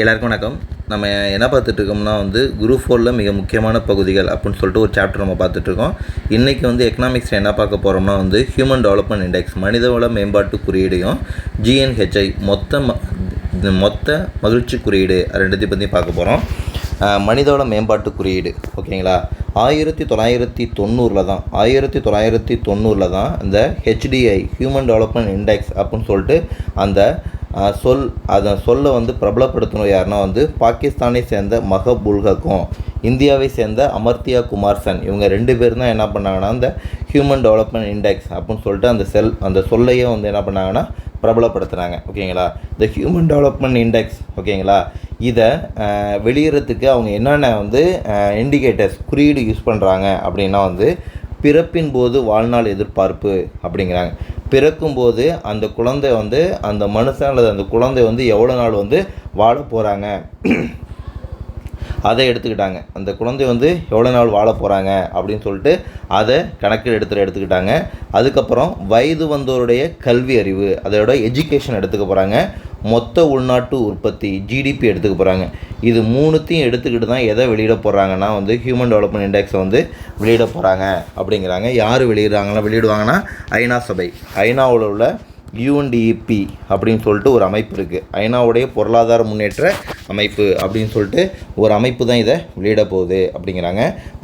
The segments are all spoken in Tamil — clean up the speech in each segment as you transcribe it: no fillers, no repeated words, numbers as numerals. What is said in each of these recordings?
எல்லாருக்கும் வணக்கம். நம்ம என்ன பார்த்துட்ருக்கோம்னா குரூப் 4ல் மிக முக்கியமான பகுதிகள் அப்படின்னு சொல்லிட்டு ஒரு சாப்டர் நம்ம பார்த்துட்ருக்கோம். இன்றைக்கி எக்கனாமிக்ஸில் என்ன பார்க்க போகிறோம்னா ஹியூமன் டெவலப்மெண்ட் இண்டெக்ஸ் மனிதவள மேம்பாட்டு குறியீடையும் GNHI மொத்த மகிழ்ச்சி குறியீடு ரெண்டுத்தையும் பற்றி பார்க்க போகிறோம். மனிதவள மேம்பாட்டு குறியீடு ஓகேங்களா, 1990 தான் இந்த HDI ஹியூமன் டெவலப்மெண்ட் இண்டெக்ஸ் அப்படின்னு சொல்லிட்டு அந்த சொல்லை பிரபலப்படுத்தணும். யாருன்னா பாகிஸ்தானை சேர்ந்த மஹப் உல் ஹக்கும், இந்தியாவை சேர்ந்த அமர்த்தியா குமார் சென், இவங்க 2 பேர் தான் என்ன பண்ணாங்கன்னா இந்த ஹியூமன் டெவலப்மெண்ட் இண்டெக்ஸ் அப்படின்னு சொல்லிட்டு அந்த சொல்லையே என்ன பண்ணாங்கன்னா பிரபலப்படுத்துகிறாங்க. ஓகேங்களா, இந்த ஹியூமன் டெவலப்மெண்ட் இண்டெக்ஸ் ஓகேங்களா, இதை வெளியிடறதுக்கு அவங்க என்னென்ன இண்டிகேட்டர்ஸ் குறியீடு யூஸ் பண்ணுறாங்க அப்படின்னா பிறப்பின் போது வாழ்நாள் எதிர்பார்ப்பு அப்படிங்கிறாங்க. பிறக்கும்போது அந்த குழந்தை அந்த மனுஷன் அல்லது அந்த குழந்தை எவ்வளோ நாள் வாழ போகிறாங்க அதை எடுத்துக்கிட்டாங்க. அந்த குழந்தை எவ்வளோ நாள் வாழ போகிறாங்க அப்படின்னு சொல்லிட்டு அதை கணக்கில் எடுத்துக்கிட்டாங்க. அதுக்கப்புறம் வயது வந்தோருடைய கல்வி அறிவு, அதோட எஜுகேஷன் எடுத்துக்க போகிறாங்க. மொத்த உள்நாட்டு உற்பத்தி GDP எடுத்துக்க போகிறாங்க. இது மூணுத்தையும் எடுத்துக்கிட்டு தான் எதை வெளியிட போகிறாங்கன்னா ஹியூமன் டெவலப்மெண்ட் இண்டெக்ஸை வெளியிட போகிறாங்க அப்படிங்கிறாங்க. யார் வெளியிடுவாங்கன்னா ஐநா சபை, ஐநாவில் உள்ள UNDP அப்படின்னு சொல்லிட்டு ஒரு அமைப்பு இருக்குது. ஐநாவுடைய பொருளாதார முன்னேற்ற அமைப்பு அப்படின்னு சொல்லிட்டு ஒரு அமைப்பு தான் இதை வெளியிட போகுது அப்படிங்கிறாங்க.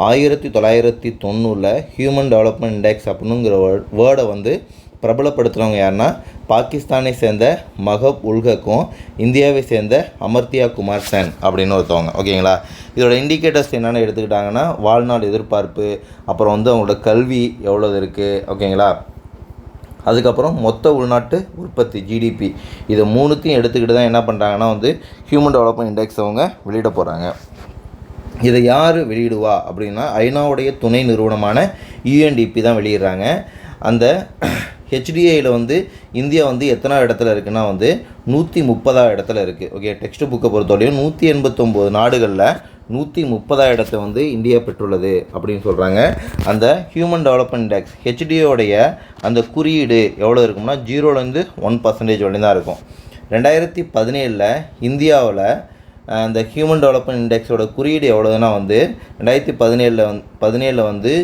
1990 ஹியூமன் டெவலப்மெண்ட் இண்டெக்ஸ் அப்படிங்கிற வேர்டை பிரபலப்படுத்துகிறவங்க யாருன்னா பாகிஸ்தானை சேர்ந்த மஹப் உல் ஹக்கும், இந்தியாவை சேர்ந்த அமர்த்தியா குமார் சென் அப்படின்னு ஒருத்தவங்க. ஓகேங்களா, இதோட இண்டிகேட்டர்ஸ் என்னென்னு எடுத்துக்கிட்டாங்கன்னா வாழ்நாள் எதிர்பார்ப்பு, அப்புறம் அவங்களோட கல்வி எவ்வளோ இருக்குது ஓகேங்களா, அதுக்கப்புறம் மொத்த உள்நாட்டு உற்பத்தி GDP, இதை மூணுத்தையும் எடுத்துக்கிட்டு தான் என்ன பண்ணுறாங்கன்னா ஹியூமன் டெவலப்மெண்ட் இண்டெக்ஸ் அவங்க வெளியிட போகிறாங்க. இதை யார் வெளியிடுவா அப்படின்னா ஐநாவுடைய துணை நிறுவனமான UNDP தான் வெளியிடுறாங்க. அந்த HDIயில் இந்தியா எத்தனை இடத்துல இருக்குன்னா 130 இடத்துல இருக்குது. ஓகே, டெக்ஸ்ட் புக்கை பொறுத்தவரையும் 189 நாடுகளில் 130 இடத்தை இந்தியா பெற்றுள்ளது அப்படின்னு சொல்கிறாங்க. அந்த ஹியூமன் டெவலப்மெண்ட் இண்டெக்ஸ் HDIயோடைய அந்த குறியீடு எவ்வளோ இருக்கும்னா 0லேருந்து 1% வரையும் தான் இருக்கும். 2017 இந்தியாவில் அந்த ஹியூமன் டெவலப்மெண்ட் இண்டெக்ஸோட குறியீடு எவ்வளோதுன்னா 2017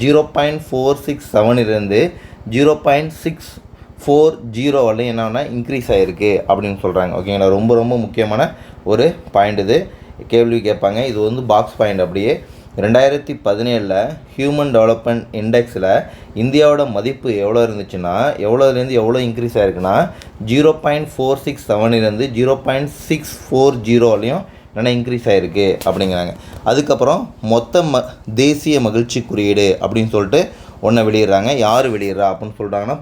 0.467 0.640 வரலையும் என்னன்னா இன்க்ரீஸ் ஆகிருக்கு அப்படின்னு சொல்கிறாங்க. ஓகேங்களா, ரொம்ப ரொம்ப முக்கியமான ஒரு பாயிண்ட் இது. கேள்வி கேட்பாங்க, இது பாக்ஸ் பாயிண்ட். அப்படியே 2017 ஹியூமன் டெவலப்மெண்ட் இண்டெக்ஸில் இந்தியாவோட மதிப்பு எவ்வளோ இருந்துச்சுன்னா எவ்வளோலேருந்து எவ்வளோ இன்க்ரீஸ் ஆகிருக்குன்னா 0.467 0.640 வரலையும் என்னென்ன இன்க்ரீஸ் ஆகிருக்கு அப்படிங்கிறாங்க. அதுக்கப்புறம் மொத்த தேசிய மகிழ்ச்சி குறியீடு அப்படின்னு சொல்லிட்டு ஒன்றை வெளியிடுறாங்க. யார் வெளியிடுறா அப்படின்னு சொல்கிறாங்கன்னா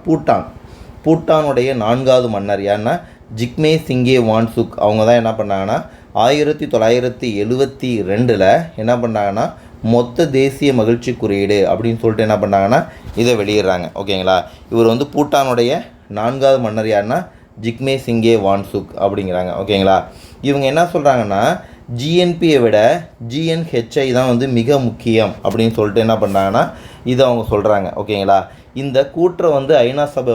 பூட்டானுடைய 4வது மன்னர் யாருன்னா ஜிக்மே சிங்கே வான்சுக், அவங்க தான் என்ன பண்ணாங்கன்னா 1972 என்ன பண்ணாங்கன்னா மொத்த தேசிய மகிழ்ச்சி குறியீடு அப்படின்னு சொல்லிட்டு என்ன பண்ணாங்கன்னா இதை வெளியிடுறாங்க. ஓகேங்களா, இவர் பூட்டானுடைய 4வது மன்னர் யாருன்னா ஜிக்மே சிங்கே வான்சுக் அப்படிங்கிறாங்க. ஓகேங்களா, இவங்க என்ன சொல்கிறாங்கன்னா GNPயை விட GNHI தான் மிக முக்கியம் அப்படின்னு சொல்லிட்டு என்ன பண்ணுறாங்கன்னா இதை அவங்க சொல்கிறாங்க. ஓகேங்களா, இந்த கூற்றை ஐநா சபை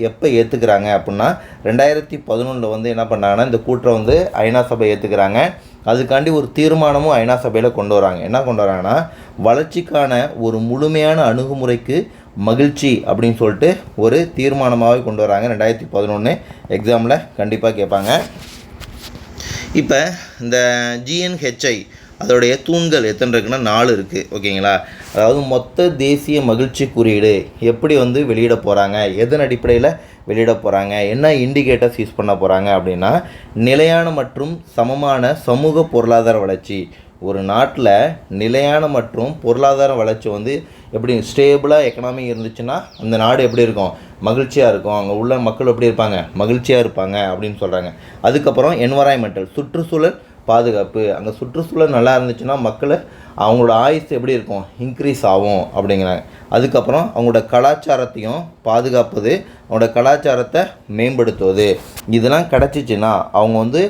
எப்போ ஏற்றுக்கிறாங்க அப்படின்னா 2011 என்ன பண்ணாங்கன்னா இந்த கூற்றை ஐநா சபை ஏற்றுக்கிறாங்க. அதுக்காண்டி ஒரு தீர்மானமும் ஐநா சபையில் கொண்டு வராங்க. என்ன கொண்டு வராங்கன்னா வளர்ச்சிக்கான ஒரு முழுமையான அணுகுமுறைக்கு மகிழ்ச்சி அப்படின்னு சொல்லிட்டு ஒரு தீர்மானமாகவே கொண்டு வராங்க. 2011 எக்ஸாமில் கண்டிப்பாக கேட்பாங்க. இப்போ இந்த GNHI அதோடைய தூண்கள் எத்தனை இருக்குன்னா 4 இருக்குது. ஓகேங்களா, அதாவது மொத்த தேசிய மகிழ்ச்சி குறியீடு எப்படி வெளியிட போகிறாங்க, எதன் அடிப்படையில் வெளியிட போகிறாங்க, என்ன இண்டிகேட்டர்ஸ் யூஸ் பண்ண போகிறாங்க அப்படின்னா நிலையான மற்றும் சமமான சமூக பொருளாதார வளர்ச்சி. ஒரு நாட்டில் நிலையான மற்றும் பொருளாதார வளர்ச்சி எப்படி ஸ்டேபிளாக எக்கனாமி இருந்துச்சுன்னா அந்த நாடு எப்படி இருக்கும், மகிழ்ச்சியாக இருக்கும், அங்கே உள்ள மக்கள் எப்படி இருப்பாங்க, மகிழ்ச்சியாக இருப்பாங்க அப்படின்னு சொல்கிறாங்க. அதுக்கப்புறம் என்வரான்மெண்டல் சுற்றுச்சூழல் பாதுகாப்பு, அங்கே சுற்றுச்சூழல் நல்லா இருந்துச்சுன்னா மக்கள் அவங்களோட ஆயுசு எப்படி இருக்கும், இன்க்ரீஸ் ஆகும் அப்படிங்கிறாங்க. அதுக்கப்புறம் அவங்களோட கலாச்சாரத்தையும் பாதுகாப்பது, அவங்களோட கலாச்சாரத்தை மேம்படுத்துவது, இதெல்லாம் கிடச்சிச்சின்னா அவங்க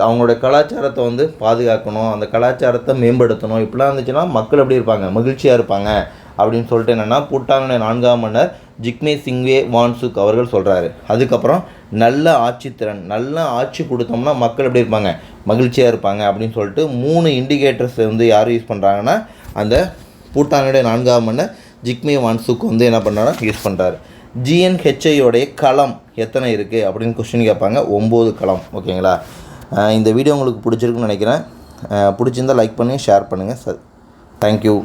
அவங்களோட கலாச்சாரத்தை பாதுகாக்கணும், அந்த கலாச்சாரத்தை மேம்படுத்தணும், இப்படிலாம் இருந்துச்சுன்னா மக்கள் எப்படி இருப்பாங்க, மகிழ்ச்சியாக இருப்பாங்க அப்படின்னு சொல்லிட்டு என்னென்னா பூட்டானுடைய 4ஆம் மன்னர் ஜிக்மே சிங்கே வான்சுக் அவர்கள் சொல்கிறாரு. அதுக்கப்புறம் நல்ல ஆட்சித்திறன், நல்ல ஆட்சி கொடுத்தோம்னா மக்கள் எப்படி இருப்பாங்க, மகிழ்ச்சியாக இருப்பாங்க அப்படின்னு சொல்லிட்டு 3 இண்டிகேட்டர்ஸ் வந்து யார் யூஸ் பண்ணுறாங்கன்னா அந்த பூட்டானுடைய 4ஆம் மன்னர் ஜிக்மே வான்சுக் வந்து என்ன பண்ணுறாங்கன்னா யூஸ் பண்ணுறாரு. ஜிஎன்ஹெச்ஐயோடைய களம் எத்தனை இருக்குது அப்படின்னு கொஸ்டின் கேட்பாங்க. 9 களம். ஓகேங்களா? இந்த வீடியோ உங்களுக்கு பிடிச்சிருக்குன்னு நினைக்கிறேன். பிடிச்சிருந்தால் லைக் பண்ணுங்கள், ஷேர் பண்ணுங்கள் சார். தேங்க்யூ.